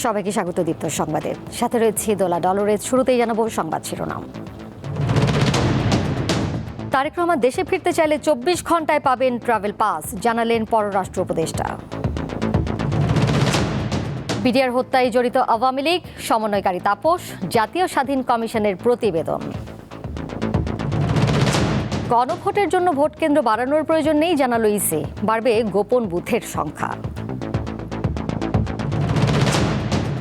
সবাইকে স্বাগত দীপ্ত সংবাদে। সাথে রয়েছে দোলা ডলরেজ। শুরুতেই জানাবো সংবাদ শিরোনাম। তারেক রহমান দেশে ফিরতে চাইলে 24 ঘন্টায় পাবেন ট্রাভেল পাস, জানালেন পররাষ্ট্র উপদেষ্টা। বিডিআর হত্যায় জড়িত আওয়ামী লীগ সমন্বয়কারী তাপস, জাতীয় স্বাধীন কমিশনের প্রতিবেদন। গণভোটের জন্য ভোট কেন্দ্র বাড়ানোর প্রয়োজন নেই, জানালো ইসি, বাড়বে গোপন বুথের সংখ্যা।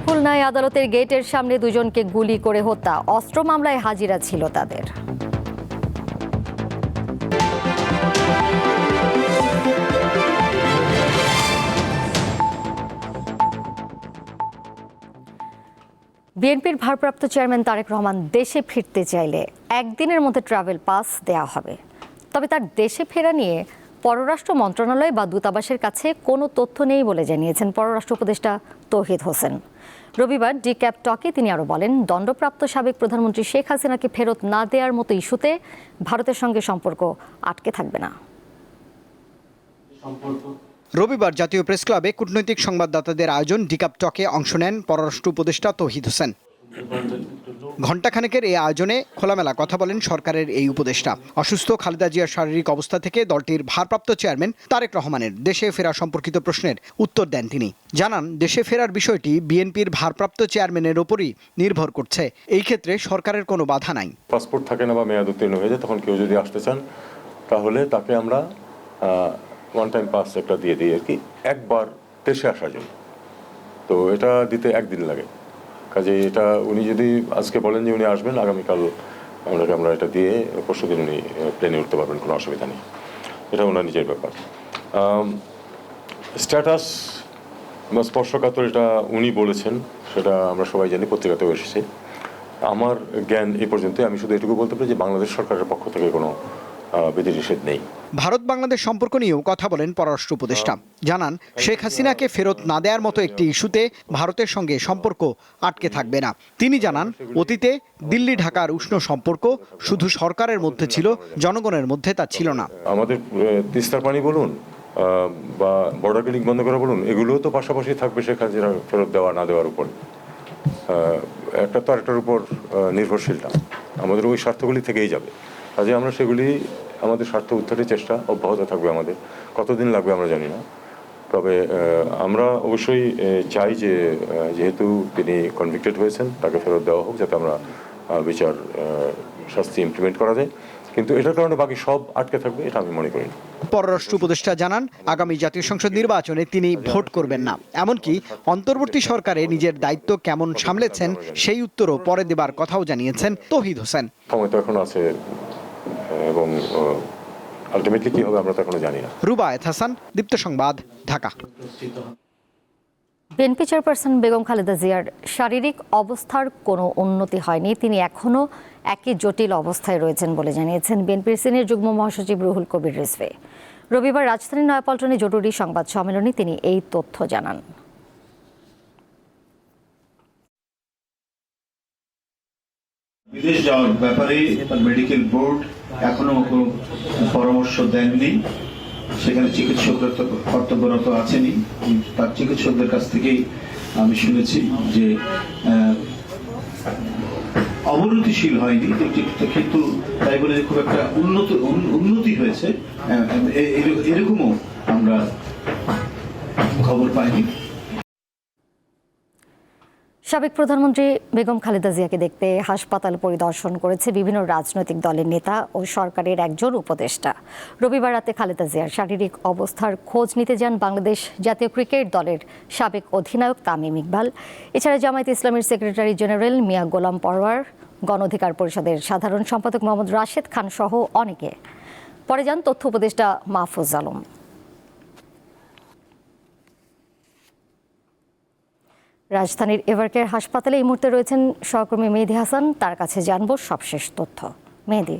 খুলনায় আদালতের গেটের সামনে দুজনকে গুলি করে হত্যা, অস্ত্র মামলায় হাজিরা ছিল তাদের। বিএনপির ভারপ্রাপ্ত চেয়ারম্যান তারেক রহমান দেশে ফিরতে চাইলে একদিনের মধ্যে ট্রাভেল পাস দেওয়া হবে। তবে তার দেশে ফেরা নিয়ে পররাষ্ট্র মন্ত্রণালয় বা দূতাবাসের কাছে কোনো তথ্য নেই বলে জানিয়েছেন পররাষ্ট্র উপদেষ্টা তৌহিদ হোসেন। রবিবার ডিক্যাপ টকে তিনি আরও বলেন, দণ্ডপ্রাপ্ত সাবেক প্রধানমন্ত্রী শেখ হাসিনাকে ফেরত না দেওয়ার মতো ইস্যুতে ভারতের সঙ্গে সম্পর্ক আটকে থাকবে না। রবিবার জাতীয় প্রেস ক্লাবে কূটনৈতিক সংবাদদাতাদের আয়োজন ডিক্যাপ টকে অংশ নেন পররাষ্ট্র উপদেষ্টা তৌহিদ হোসেন। ঘণ্টাখানেকের এই আয়োজনে খোলামেলা কথা বলেন সরকারের এই উপদেষ্টা। অসুস্থ খালেদা জিয়ার শারীরিক অবস্থা থেকে দলটির ভারপ্রাপ্ত চেয়ারম্যান তারেক রহমানের দেশে ফেরা সম্পর্কিত প্রশ্নের উত্তর দেন তিনি। জানান, দেশে ফেরার বিষয়টি বিএনপির ভারপ্রাপ্ত চেয়ারম্যানের ওপরই নির্ভর করছে। এই ক্ষেত্রে সরকারের কোনো বাধা নাই। পাসপোর্ট থাকে না বা মেয়াদ উত্তীর্ণ হয়ে যায়, তখন কেউ যদি আসতে চান তাহলে তাকে আমরা ওয়ান টাইম পাস একটা দিয়ে দিই আর কি, একবার দেশে আসার জন্য। তো এটা দিতে একদিন লাগে। কাজে এটা উনি যদি আজকে বলেন যে উনি আসবেন, আগামীকাল আমরা এটা দিয়ে পরশুদিন উনি প্লেনে উঠতে পারবেন, কোনো অসুবিধা নেই। এটা ওনার নিজের ব্যাপার। স্ট্যাটাস বা স্পর্শকাতর এটা উনি বলেছেন, সেটা আমরা সবাই জানি, পত্রিকাতেও এসেছে। আমার জ্ঞান এই পর্যন্ত। আমি শুধু এটুকু বলতে পারি যে বাংলাদেশ সরকারের পক্ষ থেকে কোনো বিধিনিষেধ নেই। ভারত বাংলাদেশ সম্পর্ক নিয়েও কথা বলেন পররাষ্ট্র উপদেষ্টা। জানান, শেখ হাসিনাকে ফেরত না দেওয়ার মতো একটি ইস্যুতে ভারতের সঙ্গে সম্পর্ক আটকে থাকবে না। তিনি জানান, অতীতে দিল্লি ঢাকার উষ্ণ সম্পর্ক শুধু সরকারের মধ্যে ছিল, জনগণের মধ্যে তা ছিল না। আমাদের তিস্তার পানি বলুন বা বর্ডার ক্লিনিক বন্ধ করা বলুন, এগুলোও তো পাশাপাশি থাকবে শেখ হাসিনা ফেরত দেওয়া না দেওয়ার উপর। একটা তো আরেকটার উপর নির্ভরশীলটা আমাদের ওই স্বার্থগুলি থেকেই যাবে। কাজে আমরা সেগুলি আমাদের স্বার্থ উদ্ধারের চেষ্টা অব্যাহত থাকবে। আমাদের কতদিন লাগবে আমরা জানি না, তবে আমরা অবশ্যই চাই যে যেহেতু তিনি কনভিক্টেড হয়েছেন, তাকে ফেরত দেওয়া হোক, যাতে আমরা বিচার শাস্তি ইমপ্লিমেন্ট করা যায়। কিন্তু এটার কারণে বাকি সব আটকে থাকবে এটা আমি মনে করি না। পররাষ্ট্র উপদেষ্টা জানান, আগামী জাতীয় সংসদ নির্বাচনে তিনি ভোট করবেন না। এমনকি অন্তর্বর্তী সরকারে নিজের দায়িত্ব কেমন সামলেছেন সেই উত্তরও পরে দেবার কথাও জানিয়েছেন তৌহিদ হোসেন। সময় তো এখন আছে এবং আলটিমেটলি কি হবে আমরা তো এখনো জানি না। রুবায়েত হাসান, দীপ্ত সংবাদ, ঢাকা। বিএনপি চেয়ারপারসন বেগম খালেদা জিয়ার শারীরিক অবস্থার কোনো উন্নতি হয়নি, তিনি এখনও একই জটিল অবস্থায় রয়েছেন বলে জানিয়েছেন বিএনপির সিনিয়র যুগ্ম মহাসচিব রুহুল কবির রিজভী। রবিবার রাজধানীর নয়াপল্টনে জরুরি সংবাদ সম্মেলনে তিনি এই তথ্য জানান। বিদেশ যাওয়ার ব্যাপারে মেডিকেল বোর্ড এখনো কোনো পরামর্শ দেননি। সেখানে চিকিৎসকরা তো কর্তব্যরত আছেনই, তার চিকিৎসকদের কাছ থেকেই আমি শুনেছি যে অবনতিশীল হয়নি, কিন্তু তাই বলে খুব একটা উন্নতি হয়েছে এরকমও আমরা খবর পাইনি। সাবেক প্রধানমন্ত্রী বেগম খালেদা জিয়াকে দেখতে হাসপাতাল পরিদর্শন করেছে বিভিন্ন রাজনৈতিক দলের নেতা ও সরকারের একজন উপদেষ্টা। রবিবার রাতে খালেদা জিয়ার শারীরিক অবস্থার খোঁজ নিতে যান বাংলাদেশ জাতীয় ক্রিকেট দলের সাবেক অধিনায়ক তামিম ইকবাল। এছাড়া জামায়াতে ইসলামীর সেক্রেটারি জেনারেল মিয়া গোলাম পরওয়ার, গণ অধিকার পরিষদের সাধারণ সম্পাদক মোহাম্মদ রাশেদ খান সহ অনেকে। পরে যান তথ্য উপদেষ্টা মাহফুজ আলম। রাজধানীর এভারকেয়ার হাসপাতালে এই মুহূর্তে রয়েছেন সহকর্মী মেহেদী হাসান, তার কাছে জানবো সবশেষ তথ্য। মেহেদী,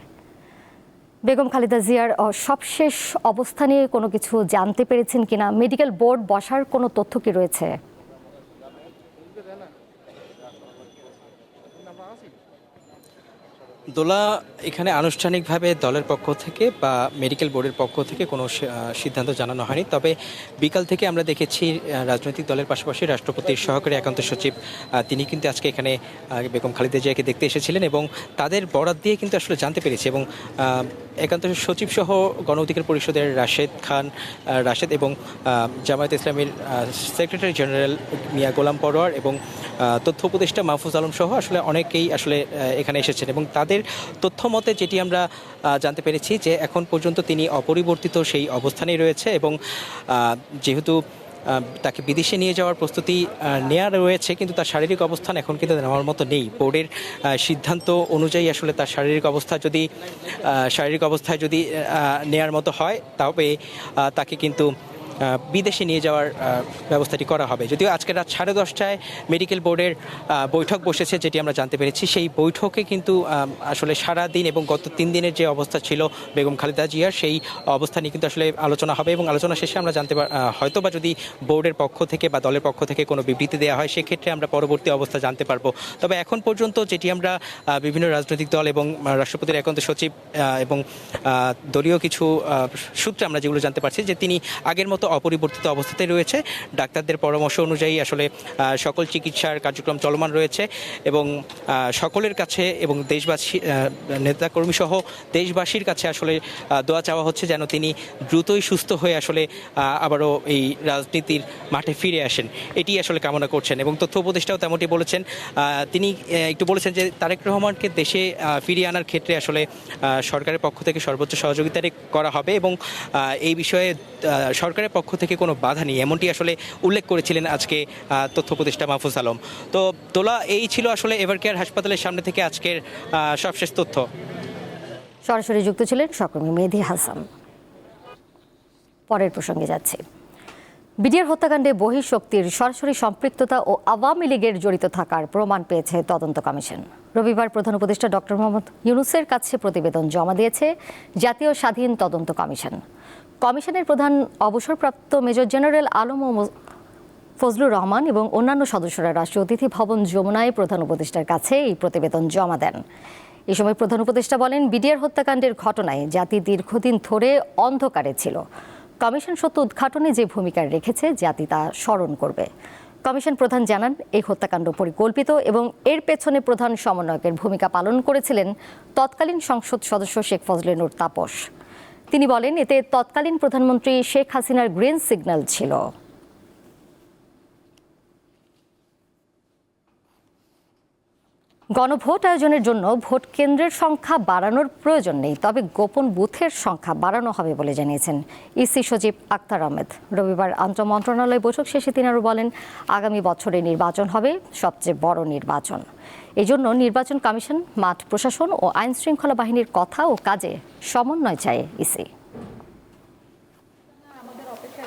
বেগম খালেদা জিয়ার সবশেষ অবস্থা নিয়ে কোনো কিছু জানতে পেরেছেন কিনা? মেডিকেল বোর্ড বসার কোনো তথ্য কি রয়েছে? দোলা এখানে আনুষ্ঠানিকভাবে দলের পক্ষ থেকে বা মেডিকেল বোর্ডের পক্ষ থেকে কোনো সিদ্ধান্ত জানানো হয়নি, তবে বিকাল থেকে আমরা দেখেছি রাজনৈতিক দলের পাশাপাশি রাষ্ট্রপতির সহকারী একান্ত সচিব তিনি কিন্তু আজকে এখানে বেগম খালেদা জিয়াকে দেখতে এসেছিলেন এবং তাদের বরাত দিয়ে কিন্তু আসলে জানতে পেরেছি এবং একান্ত সচিব সহ গণ অধিকার পরিষদের রাশেদ এবং জামায়াত ইসলামীর সেক্রেটারি জেনারেল মিয়া গোলাম পরোয়ার এবং তথ্য উপদেষ্টা মাহফুজ আলম সহ আসলে অনেকেই আসলে এখানে এসেছেন এবং তাদের তথ্য মতে যেটি আমরা জানতে পেরেছি যে এখন পর্যন্ত তিনি অপরিবর্তিত সেই অবস্থানেই রয়েছে এবং যেহেতু তাকে বিদেশে নিয়ে যাওয়ার প্রস্তুতি নেওয়া রয়েছে, কিন্তু তার শারীরিক অবস্থান এখন কিন্তু নেওয়ার মতো নেই। বোর্ডের সিদ্ধান্ত অনুযায়ী আসলে তার শারীরিক অবস্থায় যদি নেওয়ার মতো হয় তবে তাকে কিন্তু বিদেশে নিয়ে যাওয়ার ব্যবস্থাটি করা হবে। যদিও আজকে রাত 10:30টায় মেডিকেল বোর্ডের বৈঠক বসেছে, যেটি আমরা জানতে পেরেছি। সেই বৈঠকে কিন্তু আসলে সারা দিন এবং গত 3 দিনের যে অবস্থা ছিল বেগম খালেদা জিয়ার, সেই অবস্থা নিয়ে কিন্তু আসলে আলোচনা হবে এবং আলোচনা শেষে আমরা হয়তো বা যদি বোর্ডের পক্ষ থেকে বা দলের পক্ষ থেকে কোনো বিবৃতি দেওয়া হয় সেক্ষেত্রে আমরা পরবর্তী অবস্থা জানতে পারবো। তবে এখন পর্যন্ত যেটি আমরা বিভিন্ন রাজনৈতিক দল এবং রাষ্ট্রপতির একান্ত সচিব এবং দলীয় কিছু সূত্রে আমরা যেগুলো জানতে পারছি যে তিনি আগের মতো অপরিবর্তিত অবস্থাতে রয়েছে। ডাক্তারদের পরামর্শ অনুযায়ী আসলে সকল চিকিৎসার কার্যক্রম চলমান রয়েছে এবং সকলের কাছে এবং দেশবাসী নেতাকর্মী সহ দেশবাসীর কাছে আসলে দোয়া চাওয়া হচ্ছে যেন তিনি দ্রুতই সুস্থ হয়ে আসলে আবারও এই রাজনীতির মাঠে ফিরে আসেন, এটি আসলে কামনা করছেন। এবং তথ্য উপদেষ্টাও তেমনটি বলেছেন। তিনি একটু বলেছেন যে তারেক রহমানকে দেশে ফিরিয়ে আনার ক্ষেত্রে আসলে সরকারের পক্ষ থেকে সর্বোচ্চ সহযোগিতা করা হবে এবং এই বিষয়ে সরকারের পক্ষ থেকে কোনো বাধা নেই, এমনটি আসলে উল্লেখ করেছিলেন আজকে তথ্য উপদেষ্টা মাহফুজ আলম। তো তোলা এই ছিল আসলে এভারকেয়ার হাসপাতালের সামনে থেকে আজকের সবশেষ তথ্য। সরাসরি যুক্ত ছিলেন সহকর্মী মেহেদী হাসান। পরের প্রসঙ্গে যাচ্ছে। বিডিআর হত্যাকাণ্ডে বহিঃশক্তির সরাসরি সম্পৃক্ততা ও আওয়ামী লীগের জড়িত থাকার প্রমাণ পেয়েছে তদন্ত কমিশন। রবিবার প্রধান উপদেষ্টা ডক্টর মোহাম্মদ ইউনূসের কাছে প্রতিবেদন জমা দিয়েছে জাতীয় স্বাধীন তদন্ত কমিশন। কমিশনের প্রধান অবসরপ্রাপ্ত মেজর জেনারেল আলম ও ফজলুর রহমান এবং অন্যান্য সদস্যরা রাষ্ট্রীয় অতিথি ভবন যমুনায় প্রধান উপদেষ্টার কাছে এই প্রতিবেদন জমা দেন। এ সময় প্রধান উপদেষ্টা বলেন, বিডিআর হত্যাকাণ্ডের ঘটনায় জাতি দীর্ঘদিন ধরে অন্ধকারে ছিল। কমিশন সত্য উদ্ঘাটনে যে ভূমিকা রেখেছে জাতি তা স্মরণ করবে। কমিশন প্রধান জানান, এই হত্যাকাণ্ড পরিকল্পিত এবং এর পেছনে প্রধান সমন্বয়কের ভূমিকা পালন করেছিলেন তৎকালীন সংসদ সদস্য শেখ ফজলে নূর তাপস। তিনি বলেন, এতে তৎকালীন প্রধানমন্ত্রী শেখ হাসিনার গ্রিন সিগন্যাল ছিল। গণভোট আয়োজনের জন্য ভোট কেন্দ্রের সংখ্যা বাড়ানোর প্রয়োজন নেই, তবে গোপন বুথের সংখ্যা বাড়ানো হবে বলে জানিয়েছেন ইসি সচিব আক্তার আহমেদ। রবিবার আন্তঃ মন্ত্রণালয় বৈঠক শেষে তিনি আরও বলেন, আগামী বছরে নির্বাচন হবে সবচেয়ে বড় নির্বাচন। এজন্য নির্বাচন কমিশন, মাঠ প্রশাসন ও আইন শৃঙ্খলা বাহিনীর কথা ও কাজে সমন্বয় চায় ইসি।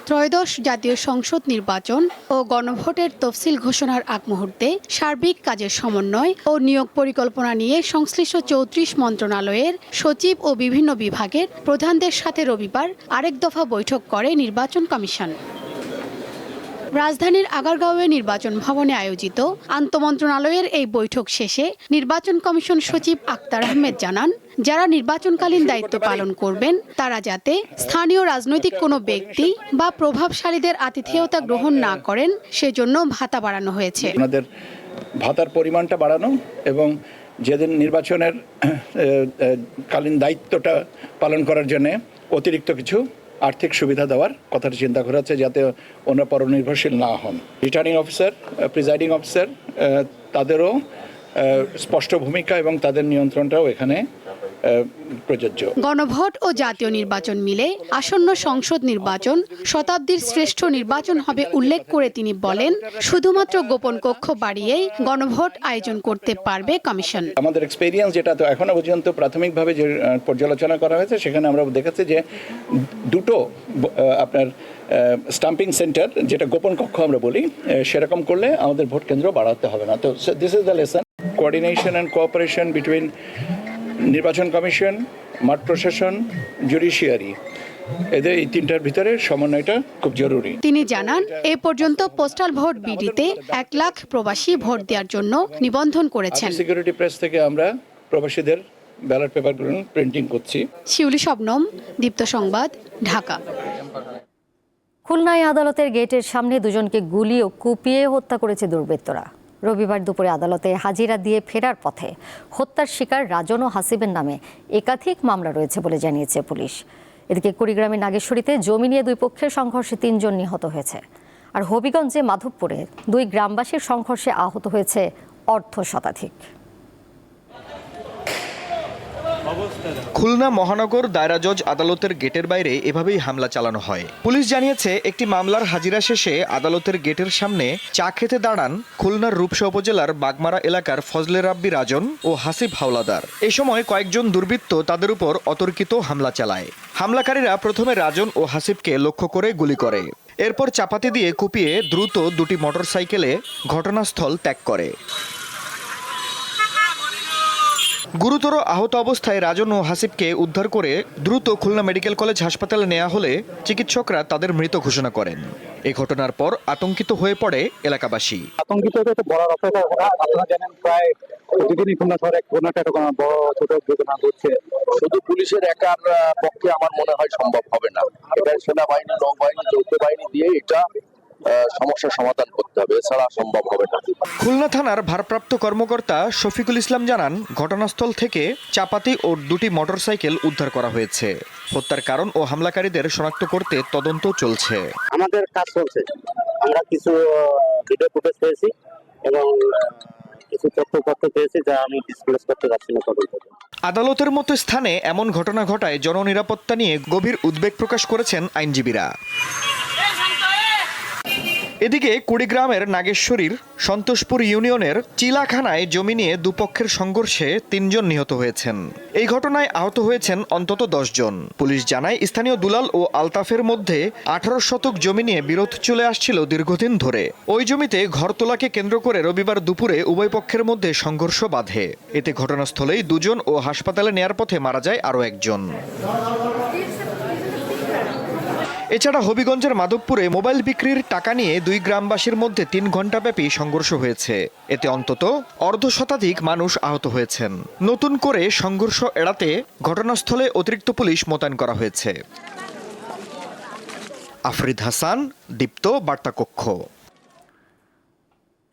ত্রয়োদশ জাতীয় সংসদ নির্বাচন ও গণভোটের তফসিল ঘোষণার আগ মুহূর্তে সার্বিক কাজের সমন্বয় ও নিয়োগ পরিকল্পনা নিয়ে সংশ্লিষ্ট 34 মন্ত্রণালয়ের সচিব ও বিভিন্ন বিভাগের প্রধানদের সাথে রবিবার আরেক দফা বৈঠক করে নির্বাচন কমিশন। রাজধানীর আগারগাঁওয়ে নির্বাচন ভবনে আয়োজিত আন্তঃমন্ত্রণালয়ের এই বৈঠক শেষে নির্বাচন কমিশন সচিব আক্তার আহমেদ জানান, যারা নির্বাচনকালীন দায়িত্ব পালন করবেন তারা যাতে স্থানীয় রাজনৈতিক কোনো ব্যক্তি বা প্রভাবশালীদের আতিথেয়তা গ্রহণ না করেন সেজন্য ভাতা বাড়ানো হয়েছে। ওনাদের ভাতার পরিমাণটা বাড়ানো এবং যেদিন নির্বাচনের কালীন দায়িত্বটা পালন করার জন্য অতিরিক্ত কিছু আর্থিক সুবিধা দেওয়ার কথাটা চিন্তা করা হচ্ছে, যাতে ওনারা পরনির্ভরশীল না হন। রিটার্নিং অফিসার, প্রিজাইডিং অফিসার, তাদেরও স্পষ্ট ভূমিকা এবং তাদের নিয়ন্ত্রণটাও এখানে প্রযোজ্য। গণভোট ও জাতীয় নির্বাচন মিলে আসন্ন সংসদ নির্বাচন শতাব্দীর শ্রেষ্ঠ নির্বাচন হবে উল্লেখ করে তিনি বলেন, শুধুমাত্র গোপন কক্ষ বাড়িয়েই গণভোট আয়োজন করতে পারবে কমিশন। আমাদের এক্সপেরিয়েন্স যেটা তো এখনো পর্যন্ত প্রাথমিকভাবে যে পর্যালোচনা করা হয়েছে সেখানে আমরা দেখেছি যে দুটো আপনার স্টাম্পিং সেন্টার, যেটা গোপন কক্ষ আমরা বলি, সেরকম করলে আমাদের ভোট কেন্দ্র বাড়াতে হবে না। তো this is the lesson. Coordination and cooperation between নির্বাচন কমিশন, মাঠ প্রশাসন, জুডিশিয়ারি, এদের এই তিনটার ভিতরে সমন্বয়টা খুব জরুরি। তিনি জানান, এ পর্যন্ত পোস্টাল ভোট বিডিতে 1 লাখ প্রবাসী ভোট দেওয়ার জন্য নিবন্ধন করেছেন। সিকিউরিটি প্রেস থেকে আমরা প্রবাসীদের ব্যালট পেপারগুলো প্রিন্টিং করছি। শিউলি শবনম, দীপ্ত সংবাদ, ঢাকা। খুলনায় আদালতের গেটের সামনে দুজনকে গুলি ও কুপিয়ে হত্যা করেছে দুর্বৃত্তরা। রবিবার দুপুরে আদালতে হাজিরা দিয়ে ফেরার পথে হত্যার শিকার রাজন ও হাসিবের নামে একাধিক মামলা রয়েছে বলে জানিয়েছে পুলিশ। এদিকে কুড়িগ্রামের নাগেশ্বরীতে জমি নিয়ে দুই পক্ষের সংঘর্ষে 3 জন নিহত হয়েছে। আর হবিগঞ্জে মাধবপুরে 2 গ্রামবাসীর সংঘর্ষে আহত হয়েছে অর্ধশতাধিক। খুলনা মহানগর দায়রা জজ আদালতের গেটের বাইরে এভাবেই হামলা চালানো হয়। পুলিশ জানিয়েছে, একটি মামলার হাজিরা শেষে আদালতের গেটের সামনে চা খেতে দাঁড়ান খুলনার রূপসা উপজেলার বাগমারা এলাকার ফজলে রাব্বি রাজন ও হাসিব হাওলাদার। এই সময় কয়েকজন দুর্বৃত্ত তাদের উপর অতর্কিত হামলা চালায়। হামলাকারীরা প্রথমে রাজন ও হাসিবকে লক্ষ্য করে গুলি করে, এরপর চাপাতি দিয়ে কুপিয়ে দ্রুত 2টি মোটরসাইকেলে ঘটনাস্থল ত্যাগ করে। গুরুতর আহত অবস্থায় রাজন ও হাসিবকে উদ্ধার করে দ্রুত খুলনা মেডিকেল কলেজ হাসপাতালে নেওয়া হলে চিকিৎসকরা তাদের মৃত ঘোষণা করেন। এই ঘটনার পর আতঙ্কিত হয়ে পড়ে এলাকাবাসী। আতঙ্কিত বলার অপেক্ষা না, আপনারা জানেন প্রায় প্রতিদিনই খুলনা শহরে কোনো একটা বড় ছোট ঘটনা ঘটছে। শুধু পুলিশের একার পক্ষে আমার মনে হয় সম্ভব হবে না। এবার সেনাবাহিনী, নৌবাহিনী, যৌথ বাহিনী দিয়ে এটা সমস্যার সমাধান করতে হবে, এছাড়া সম্ভব হবে না। খুলনা থানার ভারপ্রাপ্ত কর্মকর্তা শফিকুল ইসলাম জানান, ঘটনাস্থল থেকে চাপাতি ও 2টি মোটরসাইকেল উদ্ধার করা হয়েছে। হত্যার কারণ ও হামলাকারীদের শনাক্ত করতে তদন্ত চলছে। আমাদের কাজ চলছে, আমরা কিছু ভিডিও ফুটেজ পেয়েছি এবং কিছু তথ্যপত্র পেয়েছি যা আমি ডিসক্লোজ করতে যাচ্ছি না তদন্ত। আদালতের মতো স্থানে এমন ঘটনা ঘটায় জননিরাপত্তা নিয়ে গভীর উদ্বেগ প্রকাশ করেছেন আইনজীবীরা। এদিকে কুড়িগ্রামের নাগেশ্বরীর সন্তোষপুর ইউনিয়নের চিলাখানায় জমি নিয়ে দুপক্ষের সংঘর্ষে 3 জন নিহত হয়েছেন। এই ঘটনায় আহত হয়েছেন অন্তত 10 জন। পুলিশ জানায়, স্থানীয় দুলাল ও আলতাফের মধ্যে 18 শতক জমি নিয়ে বিরোধ চলে আসছিল দীর্ঘদিন ধরে। ওই জমিতে ঘর তোলাকে কেন্দ্র করে রবিবার দুপুরে উভয় পক্ষের মধ্যে সংঘর্ষ বাধে। এতে ঘটনাস্থলেই 2 জন ও হাসপাতালে নেয়ার পথে মারা যায় আরও 1 জন। এছাড়া হবিগঞ্জের মাধবপুরে মোবাইল বিক্রির টাকা নিয়ে 2 গ্রামবাসীর মধ্যে 3 ঘণ্টাব্যাপী সংঘর্ষ হয়েছে। এতে অন্তত অর্ধশতাধিক মানুষ আহত হয়েছেন। নতুন করে সংঘর্ষ এড়াতে ঘটনাস্থলে অতিরিক্ত পুলিশ মোতায়েন করা হয়েছে। আফরিদ হাসান, দীপ্ত বার্তা কক্ষ।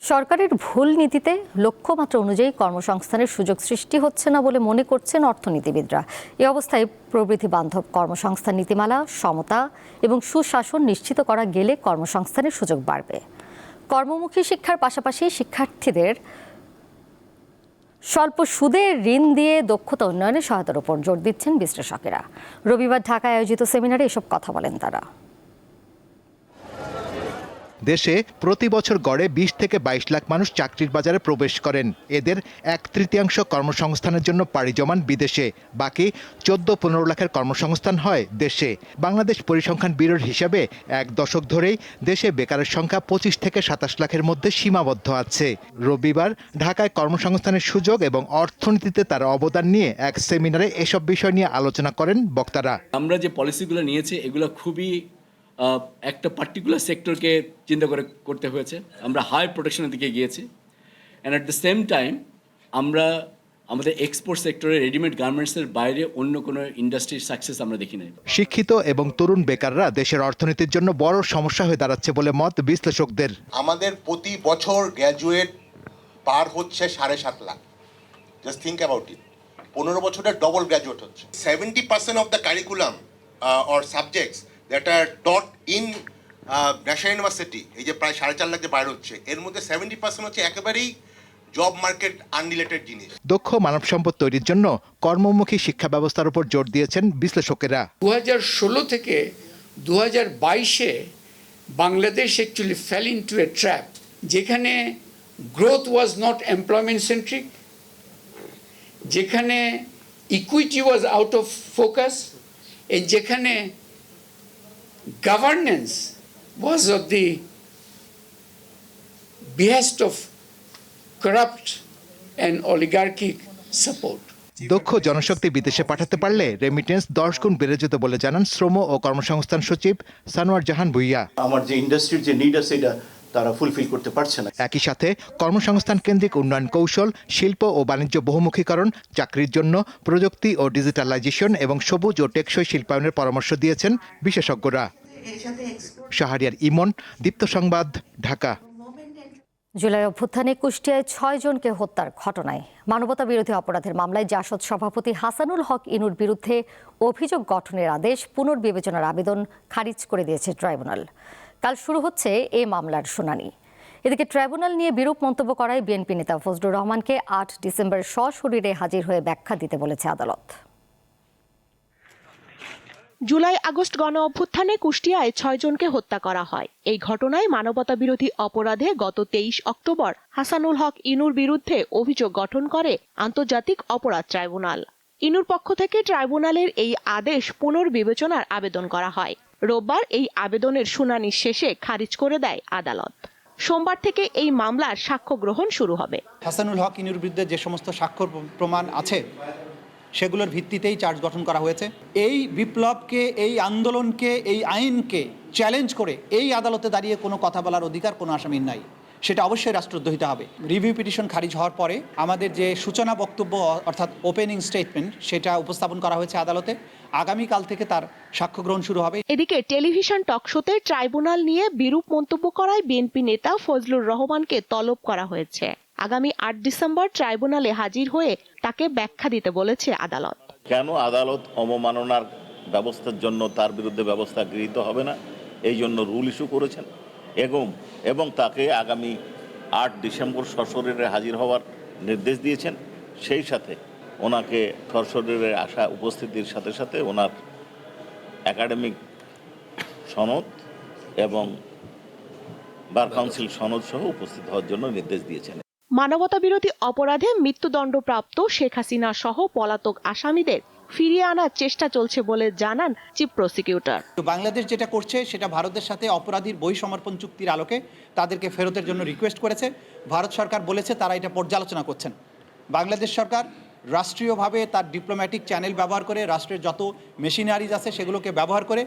সরকারের ভুল নীতিতে লক্ষ্যমাত্রা অনুযায়ী কর্মসংস্থানের সুযোগ সৃষ্টি হচ্ছে না বলে মনে করছেন অর্থনীতিবিদরা। এই অবস্থায় প্রবৃদ্ধি বান্ধব কর্মসংস্থান নীতিমালা, সমতা এবং সুশাসন নিশ্চিত করা গেলে কর্মসংস্থানের সুযোগ বাড়বে। কর্মমুখী শিক্ষার পাশাপাশি শিক্ষার্থীদের স্বল্প সুদে ঋণ দিয়ে দক্ষতা উন্নয়নে সহায়তার উপর জোর দিচ্ছেন বিশ্লেষকেরা। রবিবার ঢাকায় আয়োজিত সেমিনারে এসব কথা বলেন তারা। দেশে প্রতি বছর গড়ে 20 থেকে 22 লাখ মানুষ চাকরির বাজারে প্রবেশ করেন। এদের 1/3 কর্মসংস্থানের জন্য পাড়ি জমান বিদেশে। বাকি 14-15 লাখের কর্মসংস্থান হয় দেশে। বাংলাদেশ পরিসংখ্যান ব্যুরোর হিসাবে 1 দশক ধরেই দেশে বেকারের সংখ্যা 25 থেকে 27 লাখের মধ্যে সীমাবদ্ধ আছে। রবিবার ঢাকায় কর্মসংস্থানের সুযোগ এবং অর্থনীতিতে তার অবদান নিয়ে এক সেমিনারে এসব বিষয় নিয়ে আলোচনা করেন বক্তারা। আমরা যে পলিসিগুলো নিয়েছি এগুলো খুবই একটা পার্টিকুলার সেক্টরকে চিন্তা করে করতে হয়েছে। আমরা হাই প্রোটেকশনের দিকে গিয়েছি and at the same time আমরা আমাদের এক্সপোর্ট সেক্টরে রেডিমেড গার্মেন্টসের বাইরে অন্য কোনো ইন্ডাস্ট্রির সাকসেস আমরা দেখি নাই। শিক্ষিত এবং তরুণ বেকাররা দেশের অর্থনীতির জন্য বড় সমস্যা হয়ে দাঁড়াচ্ছে বলে মত বিশ্লেষকদের। আমাদের প্রতি বছর গ্র্যাজুয়েট পার হচ্ছে 7.5 lakh. Just think about it. 15 বছরের ডবল গ্র্যাজুয়েট হচ্ছে। 70% of the curriculum or subjects that are taught in National University, এই যে প্রায় 4.5 লাখ যে বাইরে হচ্ছে, এর মধ্যে 70% হচ্ছে একেবারেই জব মার্কেট আনরিলেটেড জিনিস। দক্ষ মানব সম্পদ তৈরির জন্য কর্মমুখী শিক্ষা ব্যবস্থার উপর জোর দিয়েছেন বিশ্লেষকেরা। 2016 থেকে 2022-এ Bangladesh actually fell into a trap, যেখানে growth was not employment centric, যেখানে equity was out of focus, যেখানে governance was of the behest of corrupt and oligarchic support. দক্ষ জনশক্তি বিদেশে পাঠাতে পারলে রেমিটেন্স 10 গুণ বেড়ে যেত বলে জানান শ্রম ও কর্মসংস্থান সচিব সানোয়ার জাহান ভুইয়া। আমার যে ইন্ডাস্ট্রির যে নিড আছে এটা তারা ফুলফিল করতে পারছে না। একই সাথে কর্মসংস্থান কেন্দ্রিক উন্নয়ন কৌশল, শিল্প ও বাণিজ্য বহুমুখীকরণ, চাকরির জন্য প্রযুক্তি ও ডিজিটালাইজেশন এবং সবুজ ও টেকসই শিল্পায়নের পরামর্শ দিয়েছেন বিশেষজ্ঞরা। শাহরিয়ার ইমন, দীপ্ত সংবাদ, ঢাকা। জুলাই অভ্যুত্থানে কুষ্টিয়ায় 6 জনকে হত্যার ঘটনায় মানবতা বিরোধী অপরাধের মামলায় জাসদ সভাপতি হাসানুল হক ইনুর বিরুদ্ধে অভিযোগ গঠনের আদেশ পুনর্বিবেচনার আবেদন খারিজ করে দিয়েছে ট্রাইব্যুনাল। কাল শুরু হচ্ছে এই মামলার শুনানি। এদিকে ট্রাইব্যুনাল নিয়ে বিরূপ মন্তব্য করায় বিএনপি নেতা ফজলুর রহমানকে 8 ডিসেম্বর সশরীরে হাজির হয়ে ব্যাখ্যা দিতে বলেছে আদালত। জুলাই আগস্ট গণ অভ্যুত্থানে কুষ্টিয়ায় 6 জনকে হত্যা করা হয়। এই ঘটনায় মানবতা বিরোধী অপরাধে গত 23 অক্টোবর হাসানুল হক ইনুর বিরুদ্ধে অভিযোগ গঠন করে আন্তর্জাতিক অপরাধ ট্রাইব্যুনাল। ইনুর পক্ষ থেকে ট্রাইব্যুনালের এই আদেশ পুনর্বিবেচনার আবেদন করা হয়। রোববার এই আবেদনের শুনানি শেষে খারিজ করে দেয় আদালত। সোমবার থেকে এই মামলার সাক্ষ্য গ্রহণ শুরু হবে। হাসানুল হক ইনুর বিরুদ্ধে যে সমস্ত সাক্ষ্য প্রমাণ আছে সেগুলোর ভিত্তিতেই চার্জ গঠন করা হয়েছে। এই বিপ্লবকে, এই আন্দোলনকে, এই আইনকে চ্যালেঞ্জ করে এই আদালতে দাঁড়িয়ে কোনো কথা বলার অধিকার কোনো আসামির নাই, সেটা অবশ্যই রাষ্ট্রদ্রোহিত হবে। রিভিউ পিটিশন খারিজ হওয়ার পরে আমাদের যে সূচনা বক্তব্য অর্থাৎ ওপেনিং স্টেটমেন্ট সেটা উপস্থাপন করা হয়েছে আদালতে। আগামীকাল থেকে তার সাক্ষ্য গ্রহণ শুরু হবে। এদিকে টেলিভিশন টকশোতে ট্রাইব্যুনাল নিয়ে বিরূপ মন্তব্য করায় বিএনপি নেতা ফজলুর রহমানকে তলব করা হয়েছে। আগামী 8 ডিসেম্বর ট্রাইব্যুনালে হাজির হয়ে তাকে ব্যাখ্যা দিতে বলেছে আদালত। কেন আদালত অবমাননার ব্যবস্থার জন্য তার বিরুদ্ধে ব্যবস্থা গৃহীত হবে না, এই জন্য রুল ইস্যু করেছেন এবং তাকে আগামী 8 ডিসেম্বর সশরীরে হাজির হওয়ার নির্দেশ দিয়েছেন। সেই সাথে ওনাকে সশরীরে আসা উপস্থিতির সাথে সাথে ওনার একাডেমিক সনদ এবং বার কাউন্সিল সনদ সহ উপস্থিত হওয়ার জন্য নির্দেশ দিয়েছেন। মানবতা বিরোধী অপরাধে মৃত্যুদণ্ডপ্রাপ্ত শেখ হাসিনা সহ পলাতক আসামিদের ফিরিয়ে আনার চেষ্টা চলছে বলে জানান চিফ প্রসিকিউটর। বাংলাদেশ যেটা করছে সেটা ভারতের সাথে অপরাধীর বই সমর্পণ চুক্তির আলোকে তাদেরকে ফেরতের জন্য রিকোয়েস্ট করেছে। ভারত সরকার বলেছে তারা এটা পর্যালোচনা করছেন। বাংলাদেশ সরকার রাষ্ট্রীয়ভাবে তার ডিপ্লোম্যাটিক চ্যানেল ব্যবহার করে, রাষ্ট্রের যত মেশিনারিজ আছে সেগুলোকে ব্যবহার করে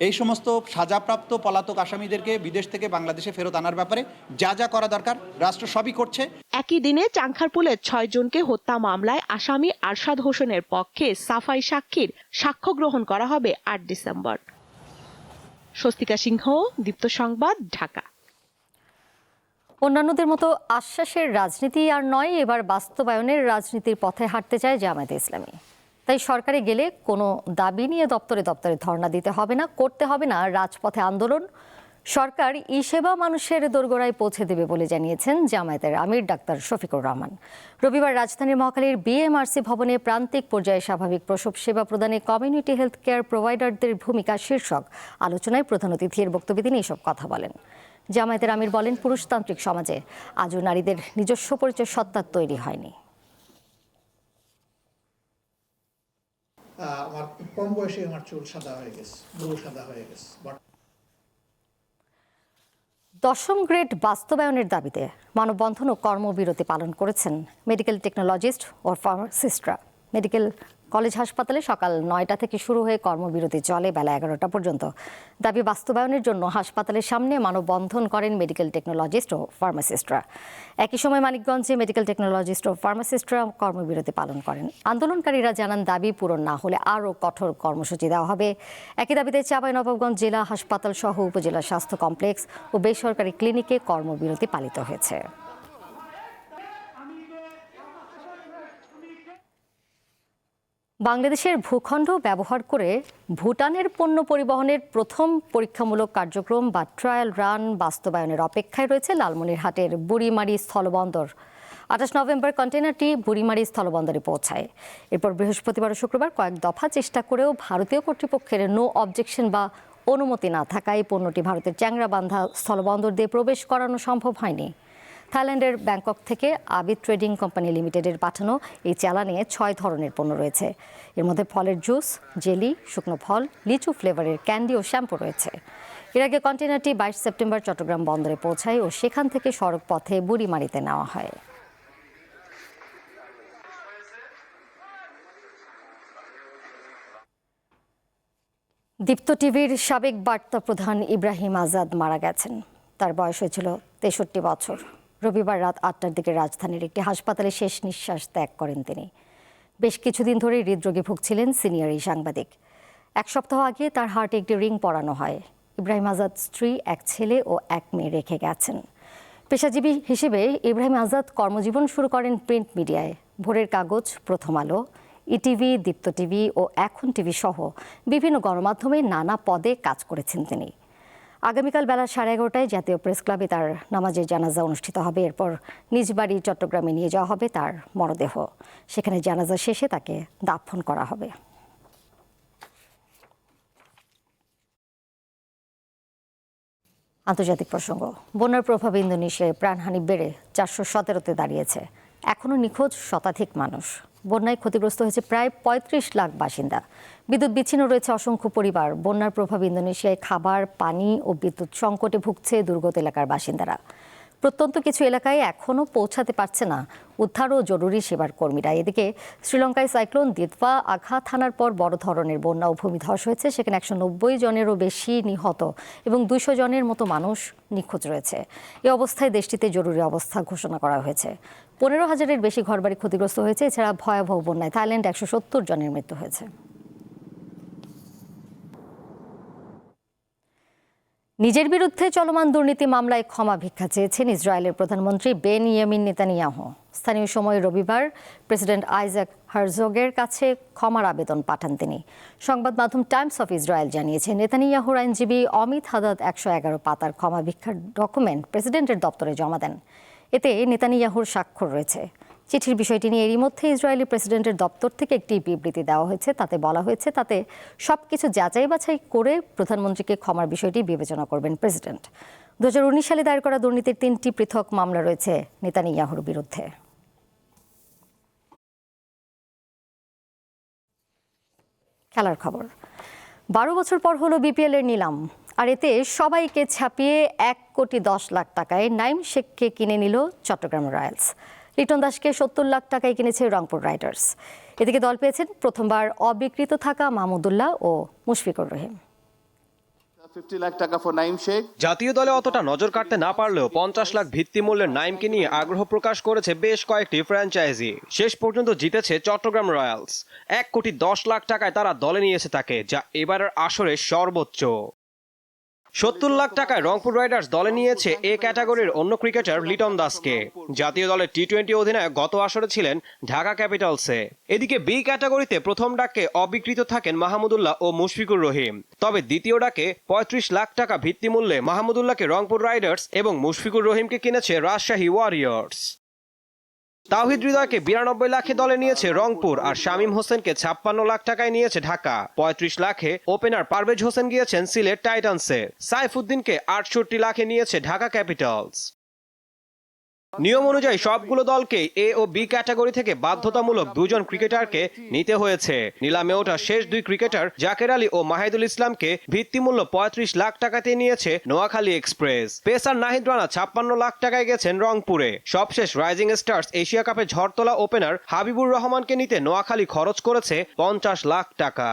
এই সমস্ত সাজাপ্রাপ্ত পলাতক আসামিদেরকে বিদেশ থেকে বাংলাদেশে ফেরত আনার ব্যাপারে যা যা করা দরকার রাষ্ট্র সবই করছে। একই দিনে চাংখারপুলের 6 জনকে হত্যা মামলায় আসামি আরশাদ হোসেনের পক্ষে সাফাই সাক্ষীর সাক্ষ্য গ্রহণ করা হবে 8 ডিসেম্বর। স্বস্তিকা সিংহ, দীপ্ত সংবাদ, ঢাকা। অন্যান্যদের মতো আশ্বাসের রাজনীতি আর নয়, এবার বাস্তবায়নের রাজনীতির পথে হাঁটতে চায় জামায়াতে ইসলামী। তাই সরকারে গেলে কোনো দাবি নিয়ে দপ্তরে দপ্তরে ধর্ণা দিতে হবে না, করতে হবে না রাজপথে আন্দোলন। সরকার ই-সেবা মানুষের দোরগোড়ায় পৌঁছে দেবে বলে জানিয়েছেন জামায়াতের আমির ডাক্তার শফিকুর রহমান। রবিবার রাজধানীর মহাখালীর বিএমআরসি ভবনে প্রান্তিক পর্যায়ে স্বাভাবিক প্রসব সেবা প্রদানে কমিউনিটি হেলথ কেয়ার প্রোভাইডারদের ভূমিকা শীর্ষক আলোচনায় প্রধান অতিথির বক্তব্যে তিনি এসব কথা বলেন। জামায়াতের আমির বলেন, পুরুষতান্ত্রিক সমাজে আজও নারীদের নিজস্ব পরিচয় সত্তা তৈরি হয়নি। আমার কম বয়সে আমার চুল সাদা হয়ে গেছে, ভ্রু সাদা হয়ে গেছে। 10ম গ্রেড বাস্তবায়নের দাবিতে মানববন্ধন ও কর্মবিরতি পালন করেছেন মেডিকেল টেকনোলজিস্ট ও ফার্মাসিস্টরা। মেডিকেল কলেজ হাসপাতালে সকাল 9টা থেকে শুরু হয়ে কর্মবিরতি চলে বেলা 11টা পর্যন্ত। দাবি বাস্তবায়নের জন্য হাসপাতালের সামনে মানববন্ধন করেন মেডিকেল টেকনোলজিস্ট ও ফার্মাসিস্টরা। একই সময় মানিকগঞ্জে মেডিকেল টেকনোলজিস্ট ও ফার্মাসিস্টরা কর্মবিরতি পালন করেন। আন্দোলনকারীরা জানান, দাবি পূরণ না হলে আরও কঠোর কর্মসূচি দেওয়া হবে। একই দাবিতে চাঁপাইনবাবগঞ্জ জেলা হাসপাতাল সহ উপজেলা স্বাস্থ্য কমপ্লেক্স ও বেসরকারি ক্লিনিকে কর্মবিরতি পালিত হয়েছে। বাংলাদেশের ভূখণ্ড ব্যবহার করে ভুটানের পণ্য পরিবহনের প্রথম পরীক্ষামূলক কার্যক্রম বা ট্রায়াল রান বাস্তবায়নের অপেক্ষায় রয়েছে লালমনিরহাটের বুড়িমারি স্থলবন্দর। 28 নভেম্বর কন্টেনারটি বুড়িমারি স্থলবন্দরে পৌঁছায়। এরপর বৃহস্পতিবার ও শুক্রবার কয়েক দফা চেষ্টা করেও ভারতীয় কর্তৃপক্ষের নো অবজেকশন বা অনুমতি না থাকায় পণ্যটি ভারতের চ্যাংরাবান্ধা স্থলবন্দর দিয়ে প্রবেশ করানো সম্ভব হয়নি। থাইল্যান্ডের ব্যাংকক থেকে আবিদ ট্রেডিং কোম্পানি লিমিটেডের পাঠানো এই চালানে 6 ধরনের পণ্য রয়েছে। এর মধ্যে ফলের জুস, জেলি, শুকনো ফল, লিচু ফ্লেভারের ক্যান্ডি ও শ্যাম্পু রয়েছে। এর আগে কন্টেনারটি 22 সেপ্টেম্বর চট্টগ্রাম বন্দরে পৌঁছায় ও সেখান থেকে সড়ক পথে বুড়িমারিতে নেওয়া হয়। দীপ্ত টিভির সাবেক বার্তা প্রধান ইব্রাহিম আজাদ মারা গেছেন। তার বয়স হয়েছিল 63 বছর। রবিবার রাত 8টার দিকে রাজধানীর একটি হাসপাতালে শেষ নিঃশ্বাস ত্যাগ করেন তিনি। বেশ কিছুদিন ধরে হৃদরোগে ভুগছিলেন সিনিয়র এই সাংবাদিক। এক সপ্তাহ আগে তার হার্টে একটি রিং পরানো হয়। ইব্রাহিম আজাদ স্ত্রী, এক ছেলে ও এক মেয়ে রেখে গেছেন। পেশাজীবী হিসেবে ইব্রাহিম আজাদ কর্মজীবন শুরু করেন প্রিন্ট মিডিয়ায়। ভোরের কাগজ, প্রথম আলো, ইটিভি, দীপ্ত টিভি ও এখন টিভি সহ বিভিন্ন গণমাধ্যমে নানা পদে কাজ করেছেন তিনি। আগামীকাল বেলা 11:30টায় জাতীয় প্রেস ক্লাবে তার নামাজে জানাজা অনুষ্ঠিত হবে। এরপর নিজ বাড়ি চট্টগ্রামে নিয়ে যাওয়া হবে তার মরদেহ। সেখানে জানাজা শেষে তাকে দাফন করা হবে। আন্তর্জাতিক প্রসঙ্গ। বন্যার প্রভাবে ইন্দোনেশিয়ায় প্রাণহানি বেড়ে 417-তে দাঁড়িয়েছে। এখনও নিখোঁজ শতাধিক মানুষ। বন্যায় ক্ষতিগ্রস্ত হয়েছে প্রায় 35 লাখ বাসিন্দা। বিদ্যুৎ বিচ্ছিন্ন রয়েছে অসংখ্য পরিবার। বন্যার প্রভাবে ইন্দোনেশিয়ায় খাবার, পানি ও বিদ্যুৎ সংকটে ভুগছে দুর্গত এলাকার বাসিন্দারা। প্রত্যন্ত কিছু এলাকায় এখনও পৌঁছাতে পারছে না উদ্ধার ও জরুরি সেবার কর্মীরা। এদিকে শ্রীলঙ্কায় সাইক্লোন দিতভা আঘাত হানার পর বড় ধরনের বন্যা ও ভূমিধস হয়েছে। সেখানে 190 জনেরও বেশি নিহত এবং 200 জনের মতো মানুষ নিখোঁজ রয়েছে। এই অবস্থায় দেশটিতে জরুরি অবস্থা ঘোষণা করা হয়েছে। 15,000-এর বেশি ঘরবাড়ি ক্ষতিগ্রস্ত হয়েছে। এছাড়া ভয়াবহ বন্যায় থাইল্যান্ড 170 জনের মৃত্যু হয়েছে। নিজের বিরুদ্ধে চলমান দুর্নীতি মামলায় ক্ষমা ভিক্ষা চেয়েছেন ইসরায়েলের প্রধানমন্ত্রী বেনিয়ামিন নেতানিয়াহু। স্থানীয় সময় রবিবার প্রেসিডেন্ট আইজাক হারজগের কাছে ক্ষমার আবেদন পাঠান তিনি। সংবাদ মাধ্যম টাইমস অফ ইসরায়েল জানিয়েছে, নেতানিয়াহুর আইনজীবী অমিত হাদাদ 111 পাতার ক্ষমা ভিক্ষার ডকুমেন্ট প্রেসিডেন্টের দপ্তরে জমা দেন। এতে নেতানিয়াহুর স্বাক্ষর রয়েছে। চিঠির বিষয়টি নিয়ে এরই মধ্যে ইসরায়েলি প্রেসিডেন্টের দপ্তর থেকে একটি বিবৃতি দেওয়া হয়েছে। তাতে বলা হয়েছে, তাতে সবকিছু যাচাই বাছাই করে প্রধানমন্ত্রীকে ক্ষমার বিষয়টি বিবেচনা করবেন প্রেসিডেন্ট। 2019 সালে দায়ের করা দুর্নীতির 3টি পৃথক মামলা রয়েছে নেতানিয়াহুর বিরুদ্ধে। খেলার খবর। 12 বছর পর হলো বিপিএল এর নিলাম। আর এতে সবাইকে ছাপিয়ে 1,10,00,000 টাকায় নাইম শেখকে কিনে নিল চট্টগ্রাম রয়্যালস। লিটন দাসকে 70 লাখ টাকায় কিনেছে রংপুর রাইডার্স। এদিকে দল পেয়েছেন প্রথমবার অবিকৃত থাকা মাহমুদুল্লাহ ও মুশফিকুর রহিম। জাতীয় দলে অতটা নজর কাটতে না পারলেও 50 লাখ ভিত্তিমূল্যের নাইমকে নিয়ে আগ্রহ প্রকাশ করেছে বেশ কয়েকটি ফ্র্যাঞ্চাইজি। শেষ পর্যন্ত জিতেছে চট্টগ্রাম রয়্যালস। 1,10,00,000 টাকায় তারা দলে নিয়েছে তাকে, যা এবারের আসরে সর্বোচ্চ। 70 লাখ টাকায় রংপুর রাইডার্স দলে নিয়েছে এ ক্যাটাগরির অন্য ক্রিকেটার লিটন দাসকে। জাতীয় দলের টি-20 অধিনায়ক গত আসরে ছিলেন ঢাকা ক্যাপিটালসে। এদিকে বি ক্যাটাগরিতে প্রথম ডাকে অবিকৃত থাকেন মাহমুদুল্লাহ ও মুশফিকুর রহিম। তবে দ্বিতীয় ডাকে 35 লাখ টাকা ভিত্তিমূল্যে মাহমুদুল্লাহকে রংপুর রাইডার্স এবং মুশফিকুর রহিমকে কিনেছে রাজশাহী ওয়ারিয়র্স। তাওহিদ হৃদয়কে 92 লাখে দলে নিয়েছে রংপুর, আর শামীম হোসেনকে 56 লাখ টাকায় নিয়েছে ঢাকা। 35 লাখে ওপেনার পারভেজ হোসেন গিয়েছেন সিলেট টাইটান্সে। সাইফুদ্দিনকে 68 লাখে নিয়েছে ঢাকা ক্যাপিটালস। নিয়ম অনুযায়ী সবগুলো দলকে এ ও বি ক্যাটাগরি থেকে বাধ্যতামূলক 2 জন ক্রিকেটারকে নিতে হয়েছে। নিলামে ওঠা শেষ 2 ক্রিকেটার জাকের আলী ও মাহিদুল ইসলামকে ভিত্তিমূল্য 35 লাখ টাকাতে নিয়েছে নোয়াখালী এক্সপ্রেস। পেসার নাহিদ রানা 56 লাখ টাকায় গেছেন রংপুরে। সবশেষ রাইজিং স্টার্স এশিয়া কাপে ঝড় তোলা ওপেনার হাবিবুর রহমানকে নিতে নোয়াখালী খরচ করেছে 50 লাখ টাকা।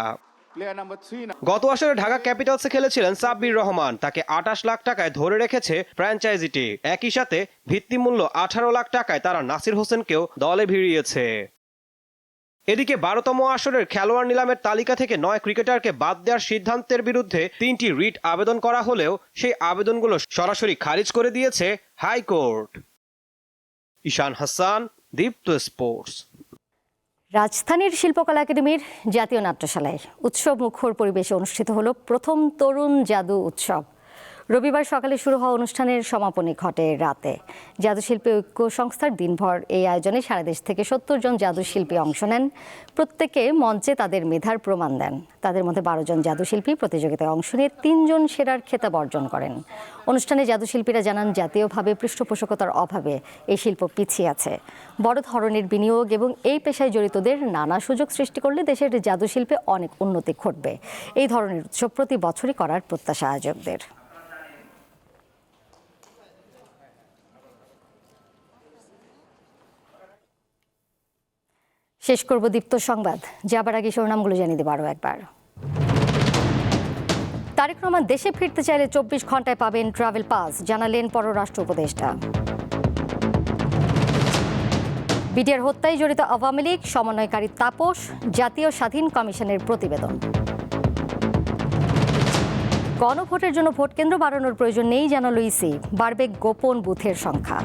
গত আসরে ঢাকা ক্যাপিটালসে খেলেছিলেন সাব্বির রহমান। তাকে 28 লাখ টাকায় ধরে রেখেছে ফ্র্যাঞ্চাইজিটি। একই সাথে ভিত্তিমূল্য 18 লাখ টাকায় তারা নাসির হোসেনকেও দলে ভিড়িয়েছে। এদিকে 12তম আসরের খেলোয়াড় নিলামের তালিকা থেকে 9 ক্রিকেটারকে বাদ দেওয়ার সিদ্ধান্তের বিরুদ্ধে 3টি রিট আবেদন করা হলেও সেই আবেদনগুলো সরাসরি খারিজ করে দিয়েছে হাইকোর্ট। ঈশান হাসান, দীপ্ত স্পোর্টস। রাজধানীর শিল্পকলা একাডেমির জাতীয় নাট্যশালায় উৎসব মুখর পরিবেশে অনুষ্ঠিত হলো প্রথম তরুণ জাদু উৎসব। রবিবার সকালে শুরু হওয়া অনুষ্ঠানের সমাপনী ঘটে রাতে। জাদুশিল্পী ঐক্য সংস্থার দিনভর এই আয়োজনে সারা দেশ থেকে 70 জন জাদুশিল্পী অংশ নেন। প্রত্যেকে মঞ্চে তাদের মেধার প্রমাণ দেন। তাদের মধ্যে 12 জন জাদুশিল্পী প্রতিযোগিতায় অংশ নিয়ে 3 জন সেরার খেতাব অর্জন করেন। অনুষ্ঠানে জাদুশিল্পীরা জানান, জাতীয়ভাবে পৃষ্ঠপোষকতার অভাবে এই শিল্প পিছিয়ে আছে। বড় ধরনের বিনিয়োগ এবং এই পেশায় জড়িতদের নানা সুযোগ সৃষ্টি করলে দেশের জাদুশিল্পে অনেক উন্নতি ঘটবে। এই ধরনের উৎসব প্রতি বছরই করার প্রত্যাশা আয়োজকদের। শেষ করব দীপ্ত সংবাদ। যাবার আগে শিরোনামগুলো জানিয়ে দেব আরও একবার। তারেক রহমান দেশে ফিরতে চাইলে 24 ঘন্টায় পাবেন ট্রাভেল পাস, জানালেন পররাষ্ট্র উপদেষ্টা। বিডিআর হত্যায় জড়িত আওয়ামী লীগ সমন্বয়কারী তাপস, জাতীয় স্বাধীন কমিশনের প্রতিবেদন। গণভোটের জন্য ভোট কেন্দ্র বাড়ানোর প্রয়োজন নেই জানালো ইসি, বাড়বে গোপন বুথের সংখ্যা।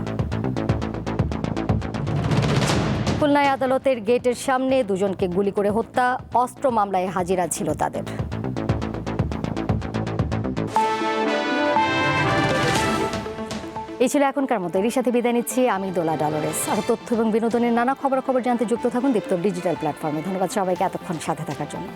খুলনায় আদালতের গেটের সামনে দুজনকে গুলি করে হত্যা, অস্ত্র মামলায় হাজিরা ছিল তাদের। এই ছিল এখনকার মতো। এর সাথে বিদায় নিচ্ছি আমি দোলা ডলরেস। আর তথ্য এবং বিনোদনের নানা খবর জানতে যুক্ত থাকুন দীপ্ত ডিজিটাল প্ল্যাটফর্মে। ধন্যবাদ সবাইকে এতক্ষণ সাথে থাকার জন্য।